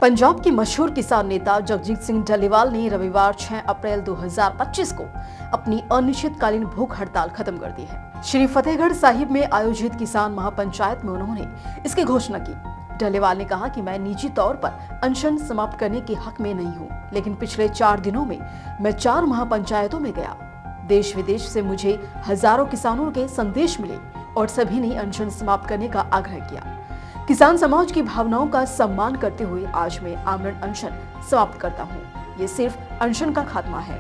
पंजाब के मशहूर किसान नेता जगजीत सिंह डलीवाल ने रविवार 6 अप्रैल 2025 को अपनी अनिश्चितकालीन भूख हड़ताल खत्म कर दी है। श्री फतेहगढ़ साहिब में आयोजित किसान महापंचायत में उन्होंने इसकी घोषणा की। डलीवाल ने कहा कि मैं निजी तौर पर अनशन समाप्त करने के हक में नहीं हूं, लेकिन पिछले 4 दिनों में मैं 4 महापंचायतों में गया। देश विदेश से मुझे हजारों किसानों के संदेश मिले और सभी ने अनशन समाप्त करने का आग्रह किया। किसान समाज की भावनाओं का सम्मान करते हुए आज मैं आमरण अनशन समाप्त करता हूं। ये सिर्फ अनशन का खात्मा है,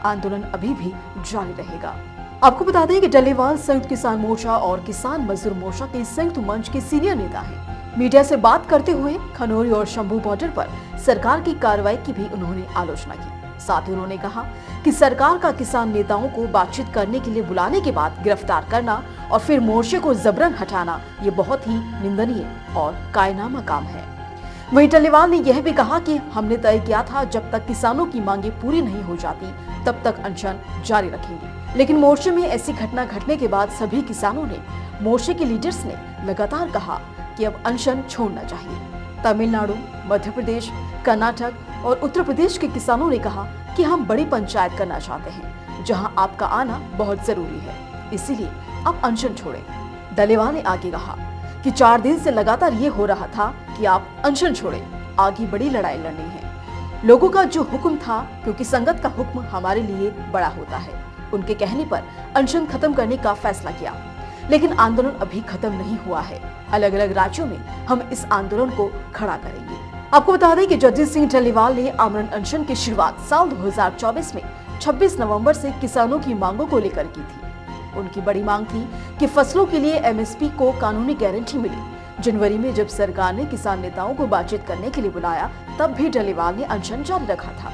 आंदोलन अभी भी जारी रहेगा। आपको बता दें कि डलीवाल संयुक्त किसान मोर्चा और किसान मजदूर मोर्चा के संयुक्त मंच के सीनियर नेता हैं। मीडिया से बात करते हुए खनौरी और शंभू बॉर्डर पर सरकार की कार्रवाई की भी उन्होंने आलोचना की। साथ ही उन्होंने कहा कि सरकार का किसान नेताओं को बातचीत करने के लिए बुलाने के बाद गिरफ्तार करना और फिर मोर्चे को जबरन हटाना ये बहुत ही निंदनीय और कायनामा काम है। वहीं डलीवाल ने यह भी कहा कि हमने तय किया था जब तक किसानों की मांगे पूरी नहीं हो जाती तब तक अनशन जारी रखेंगे, लेकिन मोर्चे में ऐसी घटना घटने के बाद सभी किसानों ने, मोर्चे के लीडर्स ने लगातार कहा कि अब अनशन छोड़ना चाहिए। तमिलनाडु, मध्य प्रदेश, कर्नाटक और उत्तर प्रदेश के किसानों ने कहा कि हम बड़ी पंचायत करना चाहते हैं, जहां आपका आना बहुत जरूरी है, इसीलिए आप अनशन छोड़ें। डलीवाल ने आगे कहा कि 4 दिन से लगातार ये हो रहा था कि आप अनशन छोड़ें, आगे बड़ी लड़ाई लड़नी है। लोगों का जो हुक्म था, क्योंकि संगत का हुक्म हमारे लिए बड़ा होता है, उनके कहने पर अनशन खत्म करने का फैसला किया, लेकिन आंदोलन अभी खत्म नहीं हुआ है। अलग अलग राज्यों में हम इस आंदोलन को खड़ा करेंगे। आपको बता दें कि जगजीत सिंह डलीवाल ने आमरण अनशन की शुरुआत साल 2024 में 26 नवंबर से किसानों की मांगों को लेकर की थी। उनकी बड़ी मांग थी कि फसलों के लिए एमएसपी को कानूनी गारंटी मिले। जनवरी में जब सरकार ने किसान नेताओं को बातचीत करने के लिए बुलाया, तब भी डलीवाल ने अनशन जारी रखा था।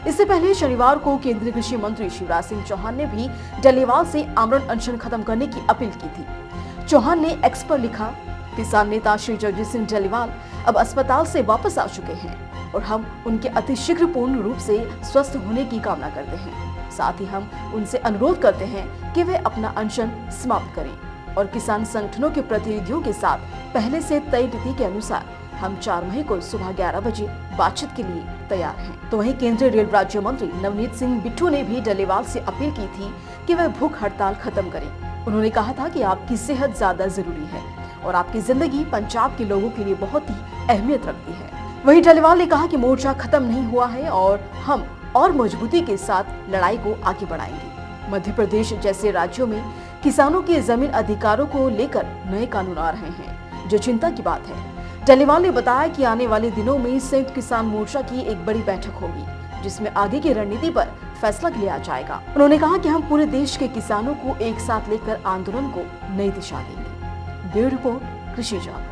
इससे पहले शनिवार को केंद्रीय कृषि मंत्री शिवराज सिंह चौहान ने भी डलीवाल से आमरण अनशन खत्म करने की अपील की थी। चौहान ने एक्स पर लिखा, किसान नेता श्री जगजीत सिंह डलीवाल अब अस्पताल से वापस आ चुके हैं और हम उनके अतिशीघ्र पूर्ण रूप से स्वस्थ होने की कामना करते हैं। साथ ही हम उनसे अनुरोध करते हैं कि वे अपना अनशन समाप्त करें और किसान संगठनों के प्रतिनिधियों के साथ पहले से तय तिथि के अनुसार हम 4 मई को सुबह 11 बजे बातचीत के लिए तैयार हैं। तो वहीं केंद्रीय रेल राज्य मंत्री नवनीत सिंह बिट्टू ने भी डलीवाल से अपील की थी कि वह भूख हड़ताल खत्म करें। उन्होंने कहा था कि आपकी सेहत ज्यादा जरूरी है और आपकी जिंदगी पंजाब के लोगों के लिए बहुत ही अहमियत रखती है। वहीं डलीवाल ने कहा कि मोर्चा खत्म नहीं हुआ है और हम और मजबूती के साथ लड़ाई को आगे बढ़ाएंगे। मध्य प्रदेश जैसे राज्यों में किसानों के जमीन अधिकारों को लेकर नए कानून आ रहे हैं, जो चिंता की बात है। डलीवाल ने बताया कि आने वाले दिनों में संयुक्त किसान मोर्चा की एक बड़ी बैठक होगी, जिसमें आगे की रणनीति पर फैसला लिया जाएगा। उन्होंने कहा कि हम पूरे देश के किसानों को एक साथ लेकर आंदोलन को नई दिशा देंगे। ब्यूरो रिपोर्ट, कृषि जागरण।